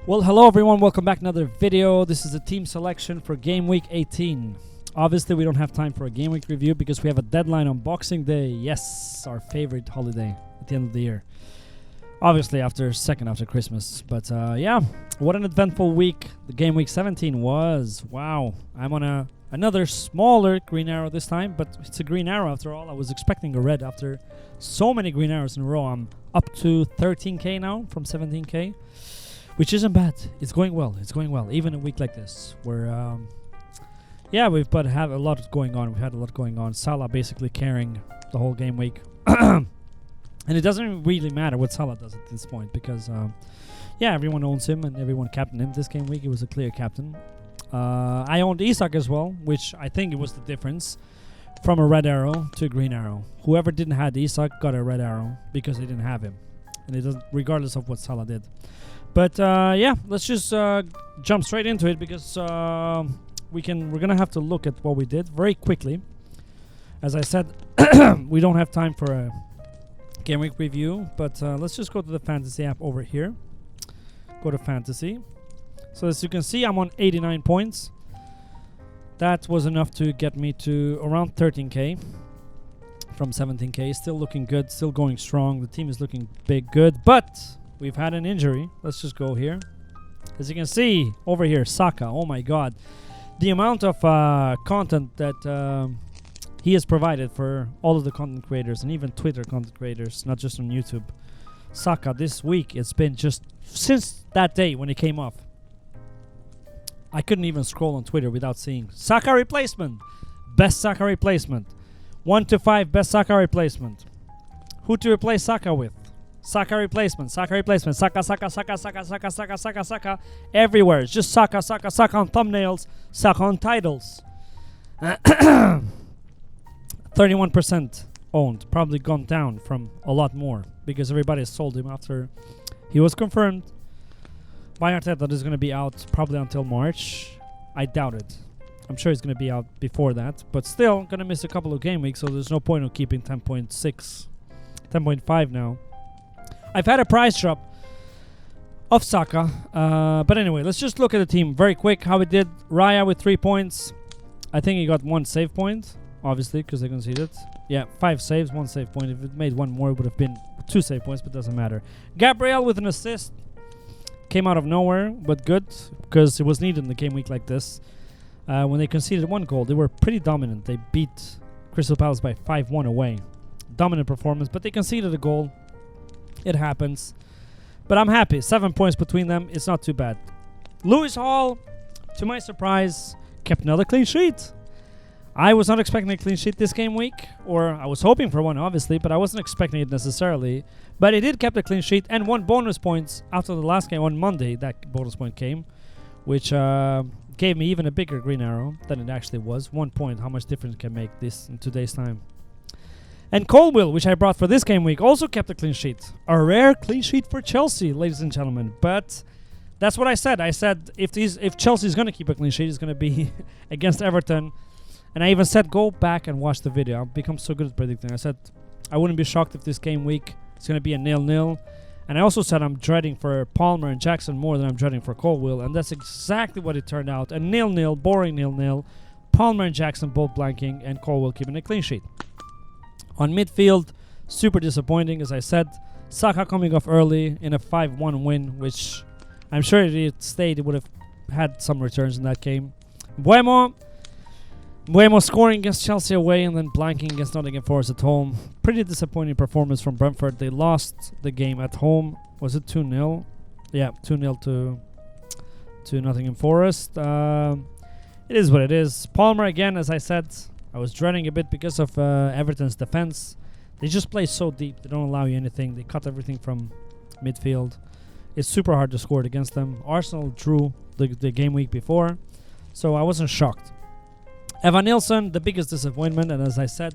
Well, hello everyone, welcome back to another video. This is the team selection for Game Week 18. Obviously, we don't have time for a Game Week review because we have a deadline on Boxing Day. Yes, our favorite holiday at the end of the year. Obviously, after Christmas. But yeah, what an eventful week the Game Week 17 was. Wow, I'm on another smaller green arrow this time, but it's a green arrow after all. I was expecting a red after so many green arrows in a row. I'm up to 13k now from 17k. Which isn't bad. It's going well. It's going well. Even a week like this, where we've had a lot going on. We've had a lot going on. Salah basically carrying the whole game week, and it doesn't really matter what Salah does at this point because everyone owns him and everyone captained him this game week. He was a clear captain. I owned Isak as well, which I think it was the difference from a red arrow to a green arrow. Whoever didn't have Isak got a red arrow because they didn't have him, and it doesn't, regardless of what Salah did. But let's just jump straight into it because we're gonna have to look at what we did very quickly. As I said, we don't have time for a game week review, but let's just go to the fantasy app over here. Go to fantasy. So as you can see, I'm on 89 points. That was enough to get me to around 13k from 17k. Still looking good, still going strong. The team is looking good, but we've had an injury. Let's just go here. As you can see over here, SAKA. Oh my god. The amount of content that he has provided for all of the content creators and even Twitter content creators, not just on YouTube. SAKA this week, it's been just since that day when it came off. I couldn't even scroll on Twitter without seeing SAKA replacement. Best SAKA replacement. 1 to 5 best SAKA replacement. Who to replace SAKA with? SAKA replacement, SAKA replacement, SAKA, SAKA, SAKA, SAKA, SAKA, SAKA, SAKA, SAKA, everywhere. It's just SAKA, SAKA, SAKA on thumbnails, SAKA on titles. 31% owned, probably gone down from a lot more because everybody sold him after he was confirmed by Arteta that he's going to be out probably until March. I doubt it. I'm sure he's going to be out before that, but still going to miss a couple of game weeks, so there's no point of keeping 10.6, 10.5 now. I've had a price drop of SAKA, but anyway, let's just look at the team very quick, how it did. Raya with 3 points. I think he got 1 save point, obviously, because they conceded. Yeah, 5 saves, 1 save point. If it made 1 more, it would have been 2 save points, but doesn't matter. Gabriel with an assist. Came out of nowhere, but good, because it was needed in the game week like this. When they conceded 1 goal, they were pretty dominant. They beat Crystal Palace by 5-1 away. Dominant performance, but they conceded a goal. It happens. But I'm happy. 7 points between them. It's not too bad. Lewis Hall, to my surprise, kept another clean sheet. I was not expecting a clean sheet this game week. Or I was hoping for one, obviously, but I wasn't expecting it necessarily. But he did keep a clean sheet and 1 bonus points after the last game on Monday. That bonus point came, which gave me even a bigger green arrow than it actually was. 1 point. How much difference can make this in today's time? And Colwill, which I brought for this game week, also kept a clean sheet. A rare clean sheet for Chelsea, ladies and gentlemen. But that's what I said. I said if Chelsea's going to keep a clean sheet, it's going to be against Everton. And I even said go back and watch the video. I've become so good at predicting. I said I wouldn't be shocked if this game week it's going to be a 0-0. And I also said I'm dreading for Palmer and Jackson more than I'm dreading for Colwill. And that's exactly what it turned out. A 0-0, boring 0-0. Palmer and Jackson both blanking and Colwill keeping a clean sheet. On midfield, super disappointing, as I said. Saka coming off early in a 5-1 win, which I'm sure if it stayed, it would have had some returns in that game. Mbeumo scoring against Chelsea away and then blanking against Nottingham Forest at home. Pretty disappointing performance from Brentford. They lost the game at home. Was it 2-0? Yeah, 2-0 to Nottingham Forest. It is what it is. Palmer, again, as I said, I was dreading a bit because of Everton's defense. They just play so deep. They don't allow you anything. They cut everything from midfield. It's super hard to score it against them. Arsenal drew the game week before, so I wasn't shocked. Evan Nilsson, the biggest disappointment, and as I said,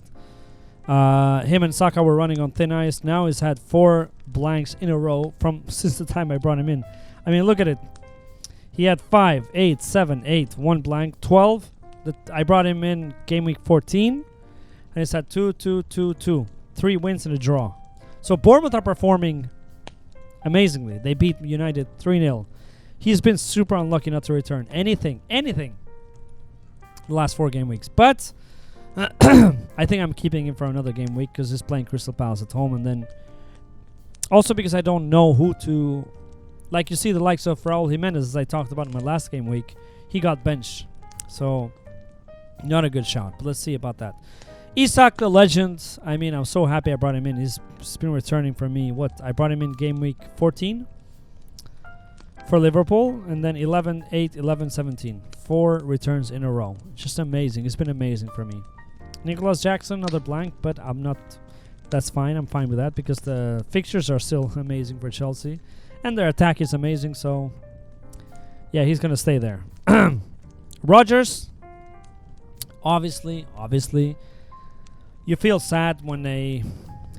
him and Saka were running on thin ice. Now he's had 4 blanks in a row since the time I brought him in. I mean, look at it. He had 5, 8, 7, 8, 1 blank, 12. I brought him in game week 14, and he's had 2, 2, 2, 2. 3 wins and a draw. So Bournemouth are performing amazingly. They beat United 3-0. He's been super unlucky not to return anything the last 4 game weeks. But I think I'm keeping him for another game week because he's playing Crystal Palace at home, and then also because I don't know who to. Like you see the likes of Raul Jimenez, as I talked about in my last game week, he got benched, so not a good shout. But let's see about that. Isak, the legend. I mean, I'm so happy I brought him in. He's been returning for me. I brought him in game week 14 for Liverpool, and then 11, 8, 11, 17. 4 returns in a row. Just amazing. It's been amazing for me. Nicholas Jackson, another blank, but I'm not. That's fine. I'm fine with that because the fixtures are still amazing for Chelsea, and their attack is amazing. So, yeah, he's gonna stay there. Rodgers, obviously, you feel sad when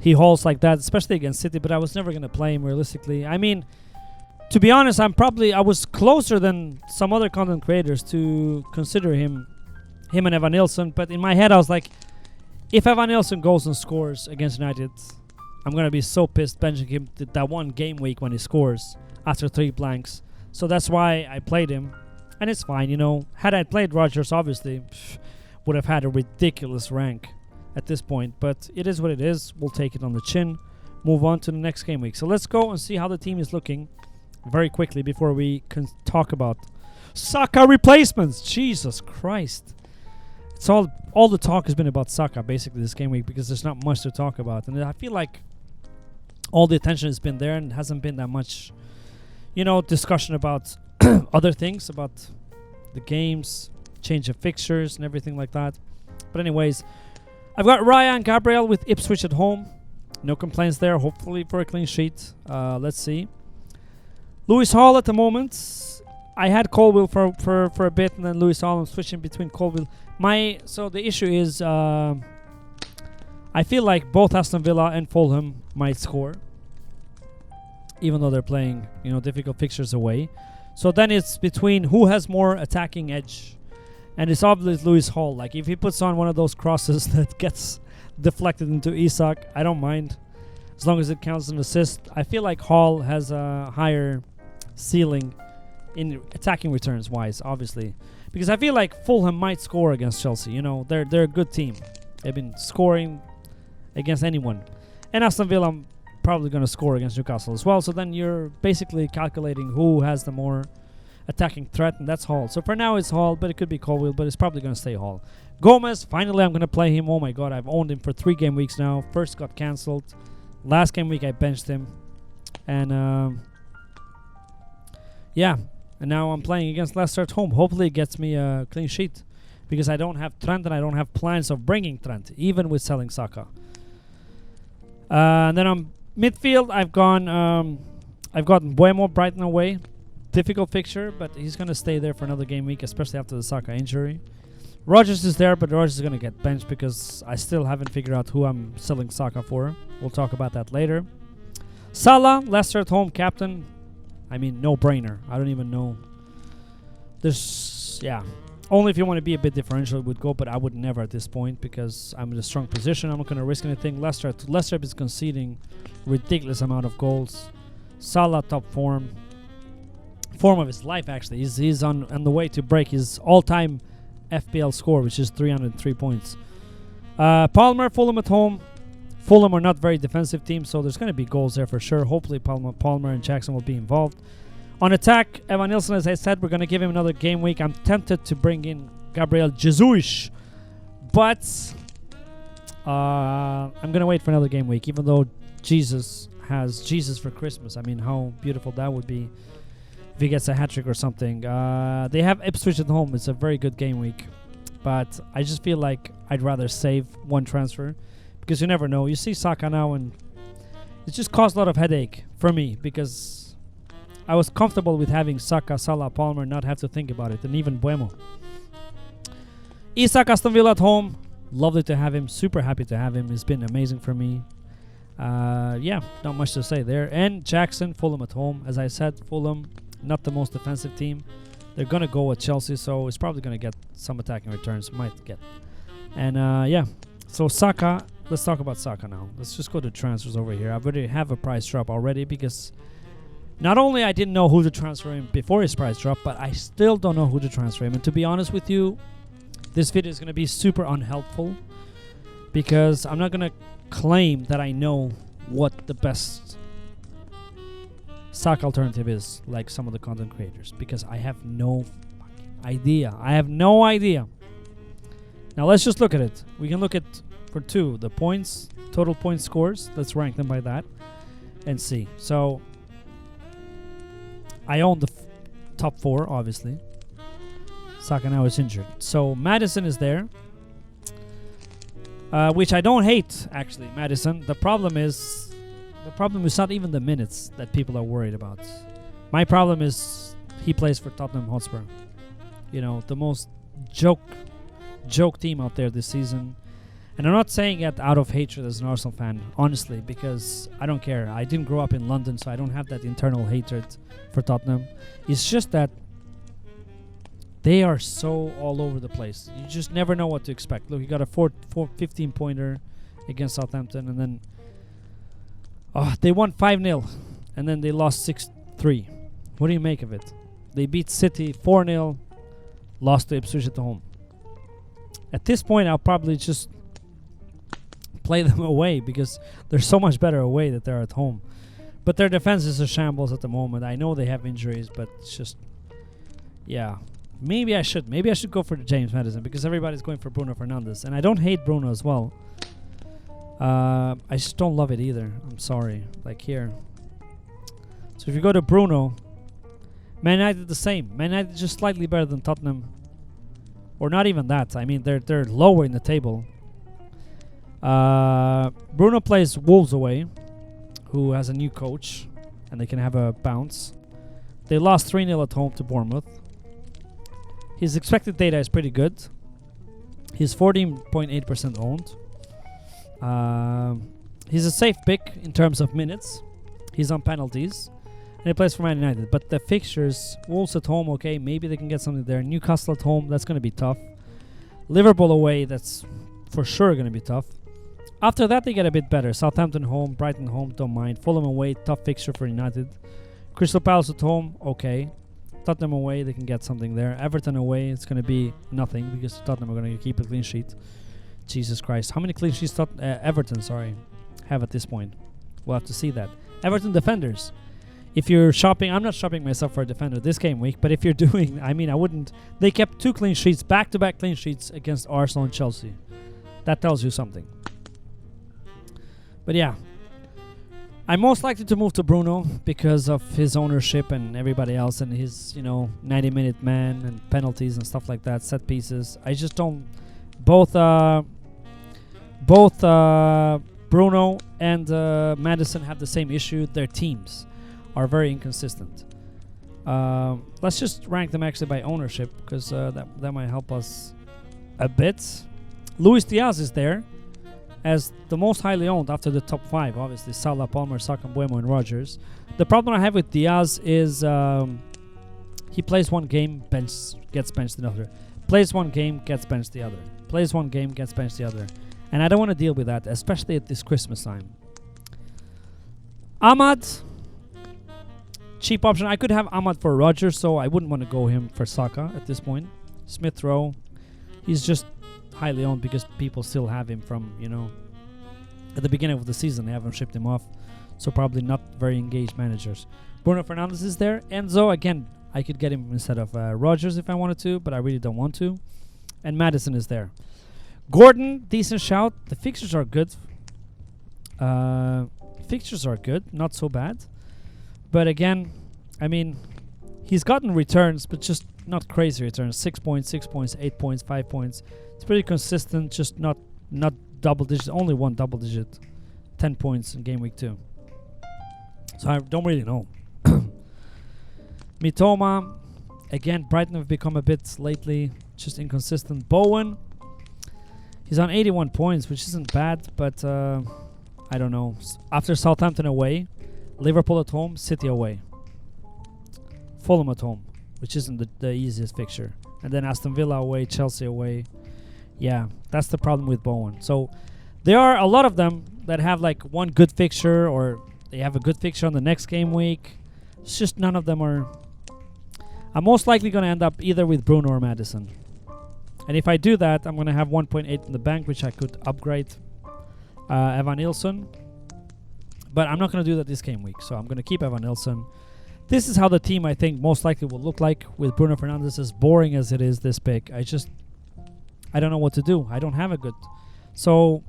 he hauls like that, especially against City. But I was never gonna play him realistically. I mean, to be honest, I was closer than some other content creators to consider him and Evan Nilsson. But in my head, I was like, if Evan Nilsson goes and scores against United, I'm gonna be so pissed benching him that one game week when he scores after 3 blanks. So that's why I played him, and it's fine, you know. Had I played Rodgers, obviously, would have had a ridiculous rank at this point. But it is what it is. We'll take it on the chin. Move on to the next game week. So let's go and see how the team is looking very quickly before we can talk about Saka replacements. Jesus Christ. It's all the talk has been about Saka basically this game week because there's not much to talk about. And I feel like all the attention has been there and hasn't been that much, discussion about other things, about the games, change of fixtures and everything like that. But anyways, I've got Raya and Gabriel with Ipswich at home. No complaints there, hopefully for a clean sheet. Let's see. Lewis Hall at the moment. I had Colwill for a bit, and then Lewis Hall. I'm switching between Colwill. So the issue is, I feel like both Aston Villa and Fulham might score, even though they're playing, difficult fixtures away. So then it's between who has more attacking edge, and it's obviously Lewis Hall. Like if he puts on one of those crosses that gets deflected into Isak, I don't mind, as long as it counts as an assist. I feel like Hall has a higher ceiling in attacking returns wise, obviously, because I feel like Fulham might score against Chelsea. They're a good team. They've been scoring against anyone, and Aston Villa probably going to score against Newcastle as well. So then you're basically calculating who has the more attacking threat, and that's Hall. So for now it's Hall, but it could be Colwill, but it's probably going to stay Hall. Gomez, finally I'm going to play him. Oh my god, I've owned him for 3 game weeks now. First got cancelled. Last game week I benched him, and yeah. And now I'm playing against Leicester at home. Hopefully it gets me a clean sheet, because I don't have Trent and I don't have plans of bringing Trent, even with selling Saka. And then on midfield, I've gotten Buemo, Brighton away. Difficult fixture, but he's going to stay there for another game week, especially after the Saka injury. Rodgers is there, but Rodgers is going to get benched because I still haven't figured out who I'm selling Saka for. We'll talk about that later. Salah, Leicester at home, captain. I mean, no-brainer. I don't even know. Only if you want to be a bit differential would go, but I would never at this point because I'm in a strong position. I'm not going to risk anything. Leicester is conceding ridiculous amount of goals. Salah, top form of his life, actually. He's on the way to break his all-time FPL score, which is 303 points. Palmer, Fulham at home. Fulham are not very defensive team, so there's going to be goals there for sure. Hopefully Palmer and Jackson will be involved. On attack, Evan Nilsson, as I said, we're going to give him another game week. I'm tempted to bring in Gabriel Jesus, but I'm going to wait for another game week, even though Jesus has Jesus for Christmas. I mean, how beautiful that would be if he gets a hat-trick or something. They have Ipswich at home. It's a very good game week, but I just feel like I'd rather save one transfer, because you never know. You see Saka now, and it just caused a lot of headache for me because I was comfortable with having Saka, Salah, Palmer, not have to think about it, and even Buemo. Isak, Aston Villa at home. Lovely to have him. Super happy to have him. It's been amazing for me. Not much to say there. And Jackson, Fulham at home. As I said, Fulham, not the most defensive team. They're going to go with Chelsea, so it's probably going to get some attacking returns. Might get. And, so Saka. Let's talk about Saka now. Let's just go to transfers over here. I already have a price drop already because Not only I didn't know who to transfer him before his price drop, but I still don't know who to transfer him. And to be honest with you, this video is going to be super unhelpful because I'm not going to claim that I know what the best SAKA alternative is, like some of the content creators, because I have no idea. I have no idea. Now let's just look at it. We can look at for two, the points, total point scores. Let's rank them by that and see. So I own the top 4, obviously. SAKA now is injured. So Madison is there, which I don't hate, actually, Madison. The problem is not even the minutes that people are worried about. My problem is he plays for Tottenham Hotspur. You know, the most joke team out there this season. And I'm not saying it out of hatred as an Arsenal fan, honestly, because I don't care. I didn't grow up in London, so I don't have that internal hatred for Tottenham. It's just that they are so all over the place. You just never know what to expect. Look, you got a 15-pointer against Southampton, and then they won 5-0, and then they lost 6-3. What do you make of it? They beat City 4-0, lost to Ipswich at home. At this point, I'll probably just play them away because they're so much better away that they're at home. But their defense is a shambles at the moment. I know they have injuries, but it's just, yeah. Maybe I should go for James Maddison because everybody's going for Bruno Fernandes, and I don't hate Bruno as well. I just don't love it either. I'm sorry. Like here. So if you go to Bruno, Man United the same. Man United just slightly better than Tottenham, or not even that. I mean, they're lower in the table. Bruno plays Wolves away, who has a new coach, and they can have a bounce. They lost 3-0 at home to Bournemouth. His expected data is pretty good. He's 14.8% owned. He's a safe pick in terms of minutes. He's on penalties. And he plays for Man United. But the fixtures, Wolves at home, okay, maybe they can get something there. Newcastle at home, that's going to be tough. Liverpool away, that's for sure going to be tough. After that, they get a bit better. Southampton home, Brighton home, don't mind. Fulham away, tough fixture for United. Crystal Palace at home, okay. Tottenham away, they can get something there. Everton away, it's going to be nothing because Tottenham are going to keep a clean sheet. Jesus Christ. How many clean sheets Everton, have at this point? We'll have to see that. Everton defenders. If you're shopping, I'm not shopping myself for a defender this game week, but if you're doing, I mean, I wouldn't. They kept 2 clean sheets, back-to-back clean sheets against Arsenal and Chelsea. That tells you something. But yeah, I'm most likely to move to Bruno because of his ownership and everybody else and his, 90-minute man and penalties and stuff like that, set pieces. I just don't. Both Bruno and Madison have the same issue. Their teams are very inconsistent. Let's just rank them actually by ownership because that might help us a bit. Luis Diaz is there as the most highly owned after the top 5, obviously. Salah, Palmer, Saka, Mbeumo, and Rodgers. The problem I have with Diaz is he plays one game, gets benched another. Plays one game, gets benched the other. Plays one game, gets benched the other. And I don't want to deal with that, especially at this Christmas time. Ahmad, cheap option. I could have Ahmad for Rodgers, so I wouldn't want to go him for Saka at this point. Smith Rowe, he's just highly owned because people still have him from, at the beginning of the season. They haven't shipped him off, so probably not very engaged managers. Bruno Fernandes is there. Enzo, again, I could get him instead of Rodgers if I wanted to, but I really don't want to. And Madison is there. Gordon, decent shout. The fixtures are good. Not so bad. But again, I mean, he's gotten returns, but just not crazy returns. 6 points, 6 points, 8 points, 5 points. It's pretty consistent, just not double digits. Only one double digit. 10 points in game week 2. So I don't really know. Mitoma, again, Brighton have become a bit lately just inconsistent. Bowen, he's on 81 points, which isn't bad, but I don't know. After Southampton away, Liverpool at home, City away, Fulham at home, which isn't the easiest fixture, and then Aston Villa away, Chelsea away. Yeah, that's the problem with Bowen. So there are a lot of them that have like one good fixture, or they have a good fixture on the next game week. It's just none of them are. I'm most likely going to end up either with Bruno or Madison. And if I do that, I'm going to have 1.8 in the bank, which I could upgrade Evan Nilsson. But I'm not going to do that this game week, so I'm going to keep Evan Nilsson. This is how the team, I think, most likely will look like with Bruno Fernandes, as boring as it is this pick. I don't know what to do. I don't have a good... So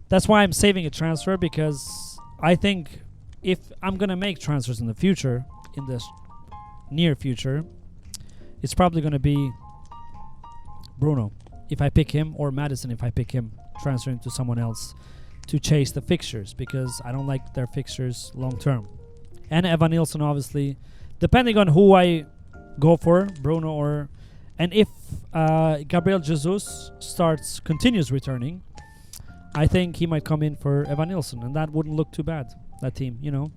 that's why I'm saving a transfer, because I think if I'm going to make transfers in the future, in this near future, it's probably going to be Bruno if I pick him, or Madison if I pick him, transferring to someone else to chase the fixtures, because I don't like their fixtures long term. And Evan Nilsson, obviously, depending on who I go for, Bruno or... And if Gabriel Jesus continues returning, I think he might come in for Evan Nilsson, and that wouldn't look too bad, that team, you know.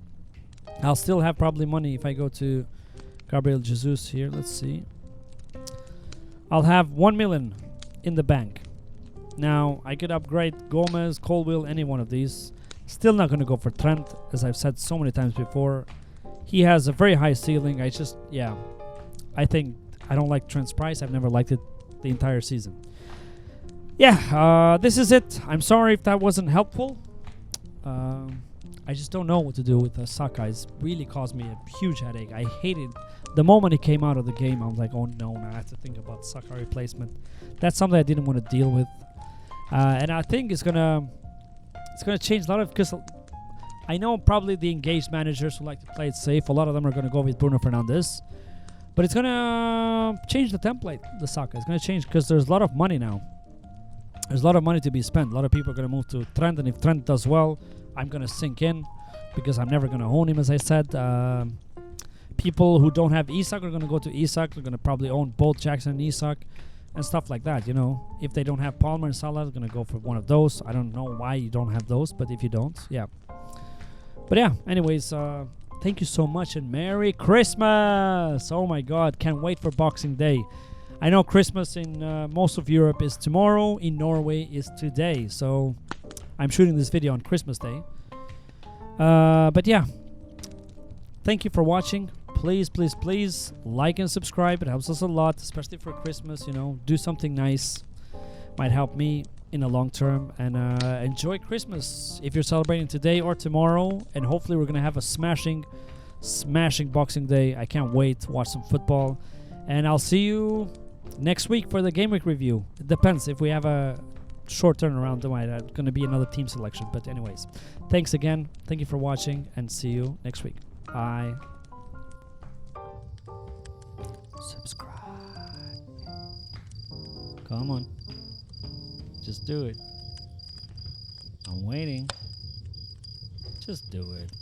I'll still have probably money if I go to Gabriel Jesus here. Let's see. I'll have 1 million in the bank. Now, I could upgrade Gomez, Colwill, any one of these. Still not going to go for Trent, as I've said so many times before. He has a very high ceiling. I think I don't like Trent's price. I've never liked it the entire season. Yeah, this is it. I'm sorry if that wasn't helpful. I just don't know what to do with SAKA. It's really caused me a huge headache. I hated the moment he came out of the game. I was like, oh no, now I have to think about SAKA replacement. That's something I didn't want to deal with. And I think it's gonna change a lot of, because I know probably the engaged managers who like to play it safe, a lot of them are gonna go with Bruno Fernandes, but it's gonna change the template. The SAKA is gonna change because there's a lot of money now. There's a lot of money to be spent. A lot of people are gonna move to Trent, and if Trent does well, I'm gonna sink in because I'm never gonna own him, as I said. People who don't have Isak are gonna go to Isak. They're gonna probably own both Jackson and Isak and stuff like that, you know. If they don't have Palmer and Salah, they're gonna go for one of those. I don't know why you don't have those, but if you don't, yeah. But yeah, anyways, thank you so much and Merry Christmas! Oh my God, can't wait for Boxing Day. I know Christmas in most of Europe is tomorrow, in Norway is today, so I'm shooting this video on Christmas Day. But yeah, thank you for watching. Please, please, please like and subscribe. It helps us a lot, especially for Christmas, you know. Do something nice. Might help me in the long term. And enjoy Christmas if you're celebrating today or tomorrow. And hopefully we're going to have a smashing Boxing Day. I can't wait to watch some football. And I'll see you next week for the Game Week review. It depends. If we have a short turnaround, there might going to be another team selection. But anyways, thanks again. Thank you for watching, and see you next week. Bye. Subscribe. Come on. Just do it. I'm waiting. Just do it.